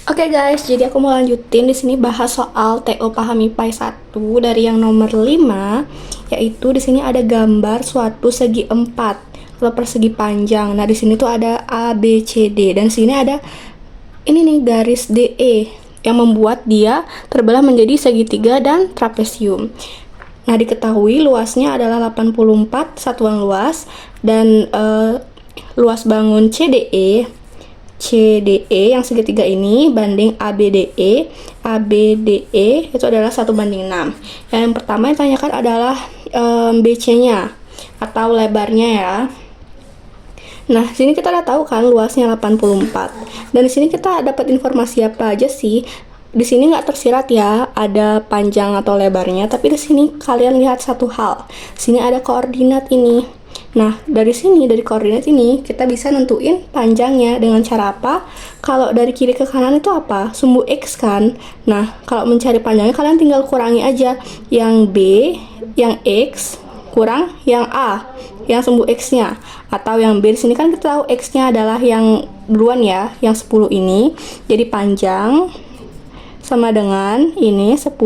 Oke guys, jadi aku mau lanjutin di sini bahas soal TO Pahami Pi 1 dari yang nomor 5, yaitu di sini ada gambar suatu segi 4 atau persegi panjang. Nah, di sini tuh ada A, B, C, D, dan sini ada ini nih garis DE yang membuat dia terbelah menjadi segitiga dan trapesium. Nah, diketahui luasnya adalah 84 satuan luas dan luas bangun CDE yang segitiga ini banding ABDE itu adalah 1:6. Yang pertama yang ditanyakan adalah BC-nya atau lebarnya ya. Nah, sini kita udah tahu kan luasnya 84. Dan di sini kita dapat informasi apa aja sih? Di sini nggak tersirat ya, ada panjang atau lebarnya, tapi di sini kalian lihat satu hal. Sini ada koordinat ini. Nah, dari sini, dari koordinat ini, kita bisa nentuin panjangnya dengan cara apa? Kalau dari kiri ke kanan itu apa? Sumbu X kan? Nah, kalau mencari panjangnya, kalian tinggal kurangi aja yang B, yang X, kurang yang A, yang sumbu X-nya. Atau yang B, di sini kan kita tahu X-nya adalah yang duluan ya, yang 10 ini. Jadi panjang sama dengan ini 10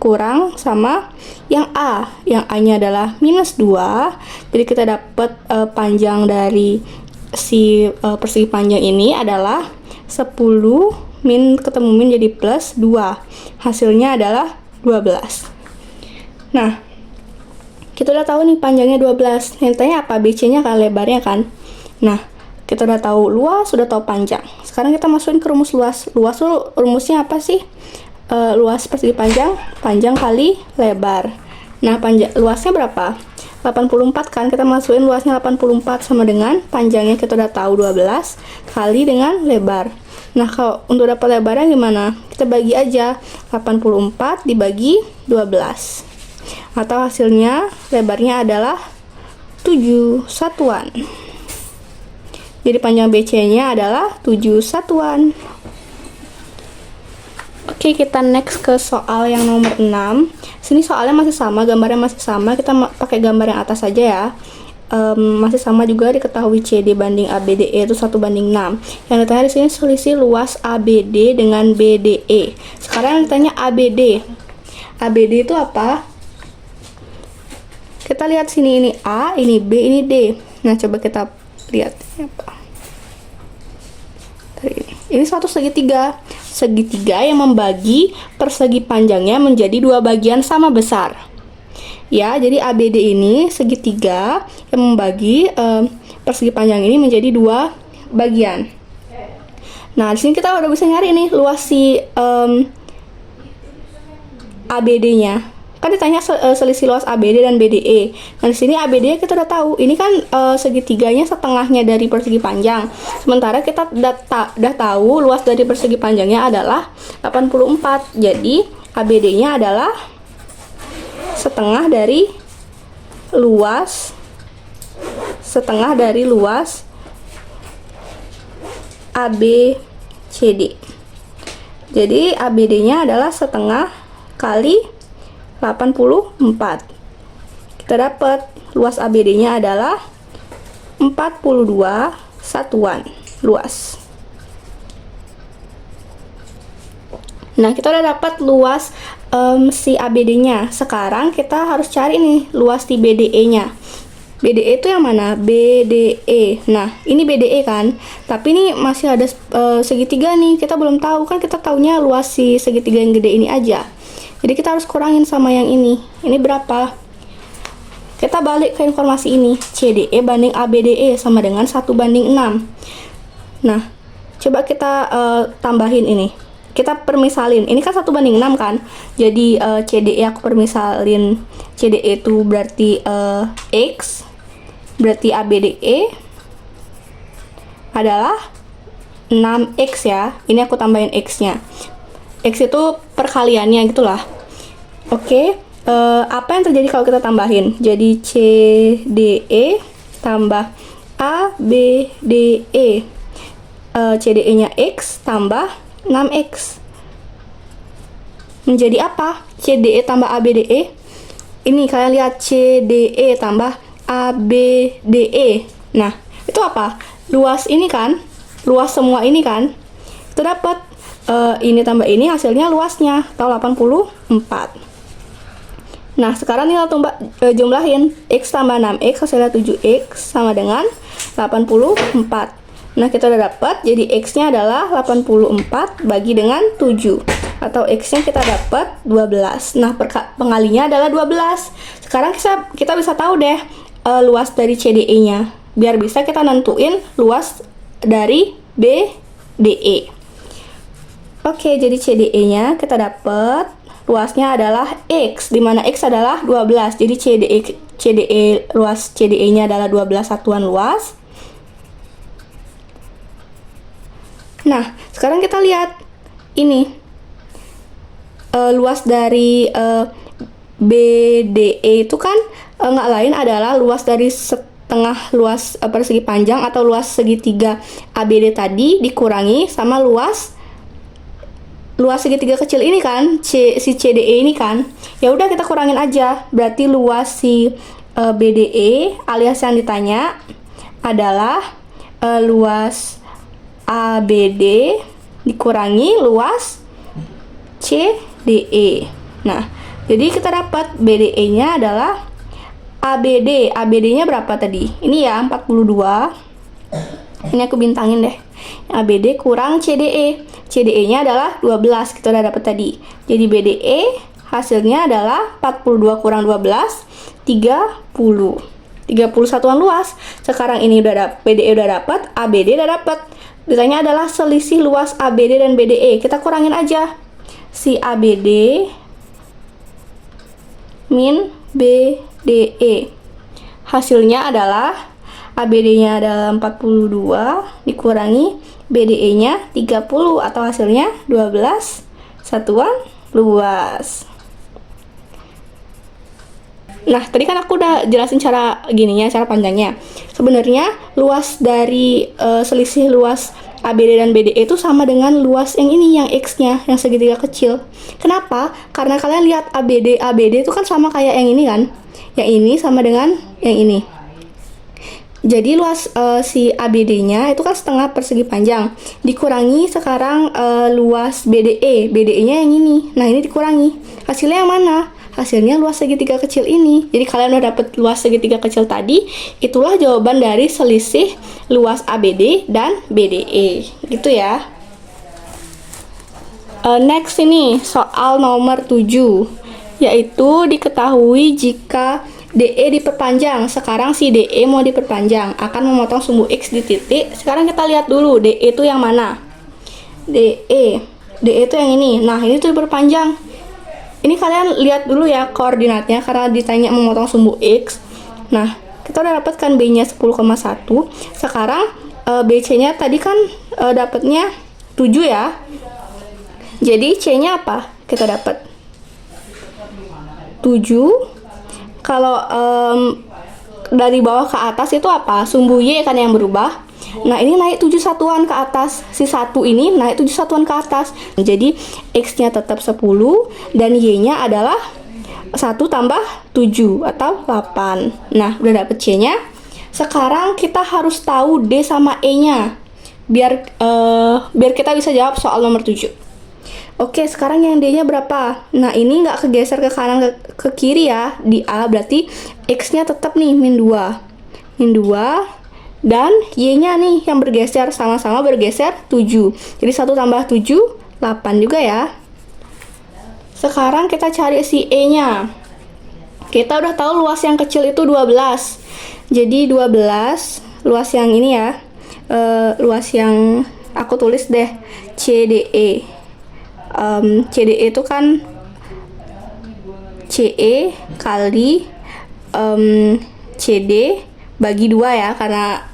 kurang sama yang A. Yang A-nya adalah -2. Jadi kita dapat panjang dari si persegi panjang ini adalah 10 ketemu min jadi plus 2. Hasilnya adalah 12. Nah, kita udah tahu nih panjangnya 12. Yang tanya apa? BC-nya kan, lebarnya kan. Nah, kita udah tahu luas, sudah tahu panjang. Sekarang kita masukin ke rumus luas. Luas tuh rumusnya apa sih? Luas persegi panjang, panjang kali lebar. Nah, luasnya berapa? 84 kan, kita masukin luasnya 84 sama dengan panjangnya kita udah tahu 12 kali dengan lebar. Nah, kalau untuk dapat lebarnya gimana? Kita bagi aja 84 dibagi 12. Atau hasilnya lebarnya adalah 7 satuan. Jadi panjang BC-nya adalah 7 satuan. Oke, kita next ke soal yang nomor 6. Sini soalnya masih sama, gambarnya masih sama. Kita pakai gambar yang atas saja ya. Masih sama juga, diketahui CD banding ABDE itu 1:6. Yang ditanya di sini selisih luas ABD dengan BDE. Sekarang yang ditanya ABD. ABD itu apa? Kita lihat sini, ini A, ini B, ini D. Nah, coba kita lihat ini apa. Ini suatu segitiga yang membagi persegi panjangnya menjadi dua bagian sama besar. Ya, jadi ABD ini segitiga yang membagi persegi panjang ini menjadi dua bagian. Nah, di sini kita udah bisa nyari nih luas si ABD-nya. Kan ditanya selisih luas ABD dan BDE. Nah, di sini ABD kita udah tahu. Ini kan segitiganya setengahnya dari persegi panjang. Sementara kita udah tahu luas dari persegi panjangnya adalah 84. Jadi ABD-nya adalah setengah dari luas ABCD. Jadi ABD-nya adalah setengah kali 84. Kita dapat luas ABD-nya adalah 42 satuan luas. Nah, kita udah dapat luas si ABD-nya. Sekarang kita harus cari nih luas di BDE-nya. BDE itu yang mana? BDE. Nah, ini BDE kan. Tapi ini masih ada segitiga nih. Kita belum tahu kan, kita taunya luas si segitiga yang gede ini aja. Jadi kita harus kurangin sama yang ini. Ini berapa? Kita balik ke informasi ini. CDE banding ABDE sama dengan 1:6. Nah, coba kita tambahin ini. Kita permisalin. Ini kan 1:6 kan? Jadi CDE aku permisalin. CDE itu berarti X. Berarti ABDE adalah 6X ya. Ini aku tambahin X-nya. X itu perkaliannya gitulah. Oke, apa yang terjadi kalau kita tambahin? Jadi CDE tambah ABDE. CDE-nya X tambah 6X. Menjadi apa? CDE tambah ABDE. Ini kalian lihat, CDE tambah ABDE. Nah, itu apa? Luas ini kan? Luas semua ini kan? Itu kita dapat ini tambah ini hasilnya luasnya atau 84. Nah, sekarang tinggal jumlahin X tambah 6X hasilnya 7X sama dengan 84. Nah, kita udah dapat, jadi X-nya adalah 84 bagi dengan 7. Atau X-nya kita dapat 12. Nah, pengalinya adalah 12. Sekarang kita bisa tahu deh luas dari CDE-nya. Biar bisa kita nentuin luas dari BDE. Oke, jadi CDE-nya kita dapat luasnya adalah X, di mana X adalah 12. Jadi luas CDE-nya adalah 12 satuan luas. Nah, sekarang kita lihat ini luas dari BDE itu kan nggak lain adalah luas dari setengah luas persegi panjang atau luas segitiga ABD tadi dikurangi sama luas segitiga kecil ini kan, si CDE ini kan. Ya udah, kita kurangin aja. Berarti luas si BDE alias yang ditanya adalah luas ABD dikurangi luas CDE. Nah, jadi kita dapat BDE-nya adalah ABD. ABD-nya berapa tadi? Ini ya, 42. Ini aku bintangin deh. ABD kurang CDE. CDE-nya adalah 12. Kita udah dapat tadi. Jadi BDE hasilnya adalah 42 kurang 12, 30. 30 satuan luas. Sekarang ini BDE udah dapat, ABD udah dapat. Ditanya adalah selisih luas ABD dan BDE. Kita kurangin aja. Si ABD min BDE. Hasilnya adalah ABD-nya adalah 42 dikurangi BDE-nya 30 atau hasilnya 12 satuan luas. Nah, tadi kan aku udah jelasin cara gininya, cara panjangnya. Sebenarnya luas dari selisih luas ABD dan BDE itu sama dengan luas yang ini, yang X-nya, yang segitiga kecil. Kenapa? Karena kalian lihat ABD itu kan sama kayak yang ini kan. Yang ini sama dengan yang ini. Jadi luas si ABD-nya itu kan setengah persegi panjang. Dikurangi sekarang luas BDE. BDE-nya yang ini. Nah, ini dikurangi. Hasilnya yang mana? Hasilnya luas segitiga kecil ini. Jadi kalian udah dapet luas segitiga kecil tadi. Itulah jawaban dari selisih luas ABD dan BDE. Gitu ya. Next ini soal nomor 7. Yaitu diketahui jika DE diperpanjang. Sekarang si DE mau diperpanjang, akan memotong sumbu X di titik. Sekarang kita lihat dulu DE itu yang mana. DE itu yang ini. Nah, ini tuh diperpanjang. Ini kalian lihat dulu ya koordinatnya, karena ditanya memotong sumbu X. Nah, kita udah dapatkan B-nya 10,1. Sekarang BC-nya tadi kan dapatnya 7 ya. Jadi C-nya apa? Kita dapat 7. Kalau dari bawah ke atas itu apa? Sumbu Y kan yang berubah. Nah, ini naik 7 satuan ke atas. Si 1 ini naik 7 satuan ke atas. Jadi X-nya tetap 10 dan Y-nya adalah 1 tambah 7 atau 8. Nah, udah dapet C-nya. Sekarang kita harus tahu D sama E-nya. Biar kita bisa jawab soal nomor 7. Oke, sekarang yang D-nya berapa? Nah, ini nggak kegeser ke kanan ke kiri ya. Di A berarti X-nya tetap nih min 2. Min 2 dan Y-nya nih yang bergeser, sama-sama bergeser 7. Jadi 1 tambah 7, 8 juga ya. Sekarang kita cari si E-nya. Kita udah tahu luas yang kecil itu 12. Jadi 12, luas yang ini ya. Luas yang aku tulis deh, CDE. CDE itu kan CE kali CD bagi 2 ya, karena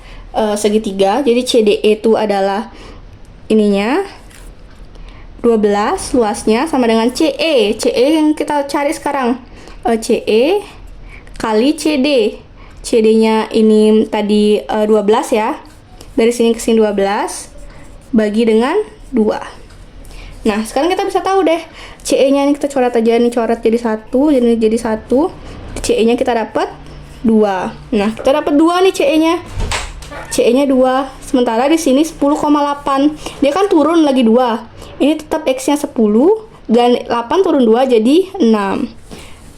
segitiga. Jadi CDE itu adalah ininya 12 luasnya sama dengan CE. CE yang kita cari sekarang, CE kali CD. CD-nya ini tadi 12 ya. Dari sini ke sini 12 bagi dengan 2. Nah, sekarang kita bisa tahu deh CE-nya ini kita coret aja, nih coret jadi 1, jadi 1. CE-nya kita dapat 2. Nah, kita dapat 2 nih CE-nya. CE-nya 2. Sementara di sini 10,8. Dia kan turun lagi 2. Ini tetap X-nya 10 dan 8 turun 2 jadi 6.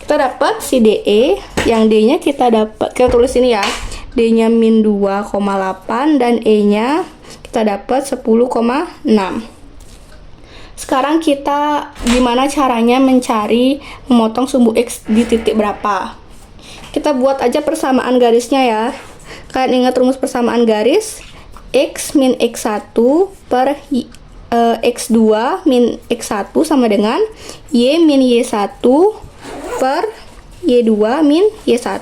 Kita dapat si DE, yang D-nya kita tulis ini ya. D-nya min 2,8 dan E-nya kita dapat 10,6. Sekarang kita gimana caranya mencari memotong sumbu X di titik berapa? Kita buat aja persamaan garisnya ya. Kalian ingat rumus persamaan garis? X min X1 per X2 min X1 sama dengan Y min Y1 per Y2 min Y1.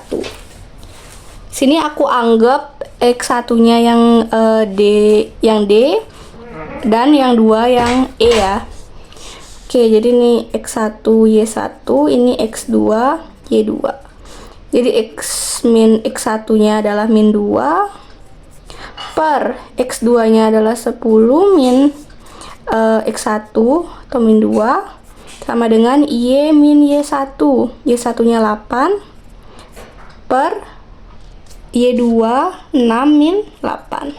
Sini aku anggap X1-nya yang D dan yang 2 yang E ya. Oke, jadi ini X1 Y1, ini X2 Y2. Jadi X min X1-nya adalah min 2 per X2-nya adalah 10 min X1 atau min 2 sama dengan Y min Y1. Y1-nya 8 per Y2 6 min 8.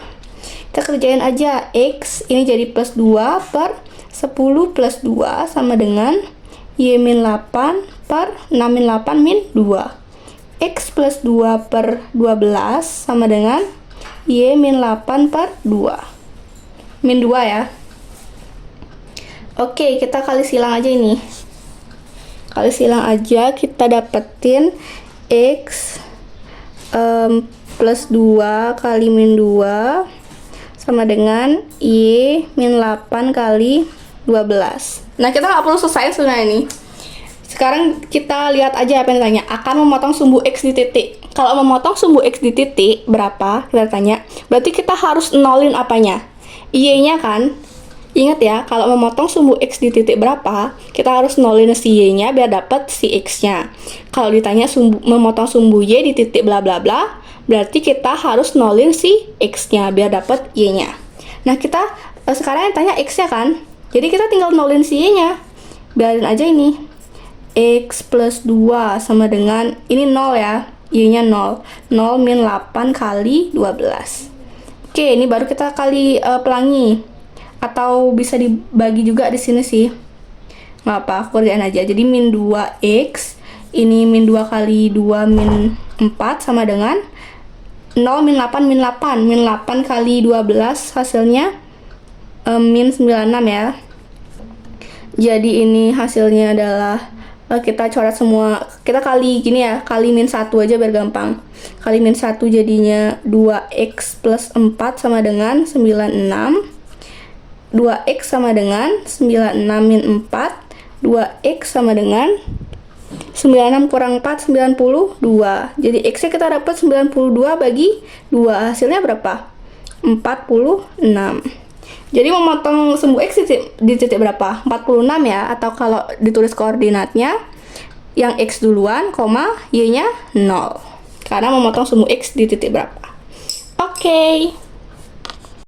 Kita kerjain aja. X ini jadi plus 2 per 10 plus 2 sama dengan Y min 8 per 6 min 8 min 2. X plus 2 per 12 sama dengan Y min 8 per 2. Min 2 ya. Oke, kita kali silang aja ini. Kali silang aja, kita dapetin X plus 2 kali min 2 sama dengan Y min 8 kali 12. Nah, kita nggak perlu selesai sebenarnya ini. Sekarang kita lihat aja apa yang ditanya. Akan memotong sumbu X di titik. Kalau memotong sumbu X di titik berapa? Kita tanya. Berarti kita harus nolin apanya? Y-nya kan? Ingat ya, kalau memotong sumbu X di titik berapa, kita harus nolin si Y-nya biar dapat si X-nya. Kalau ditanya memotong sumbu Y di titik bla bla bla, berarti kita harus nolin si X-nya biar dapat Y-nya. Nah, kita sekarang yang tanya X-nya kan? Jadi kita tinggal nolin si Y-nya. Biarin aja ini. X plus 2 sama dengan, ini 0 ya. Y-nya 0. 0 min 8 kali 12. Oke, ini baru kita kali pelangi. Atau bisa dibagi juga di sini sih. Nggak apa, aku kerjain aja. Jadi min 2X, ini min 2 kali 2 min 4 sama dengan 0 min 8 min 8. Min 8 kali 12 hasilnya min 96 ya. Jadi ini hasilnya adalah kita coret semua. Kita kali gini ya, kali min 1 aja biar gampang. Kali min 1 jadinya 2X plus 4 sama dengan 96. 2X sama dengan 96 min 4. 2X sama dengan 96 kurang 4, 92. Jadi X-nya kita dapat 92 bagi 2. Hasilnya berapa? 46. Jadi memotong sumbu X di titik berapa? 46 ya. Atau kalau ditulis koordinatnya, yang X duluan, Y-nya 0. Karena memotong sumbu X di titik berapa? Oke.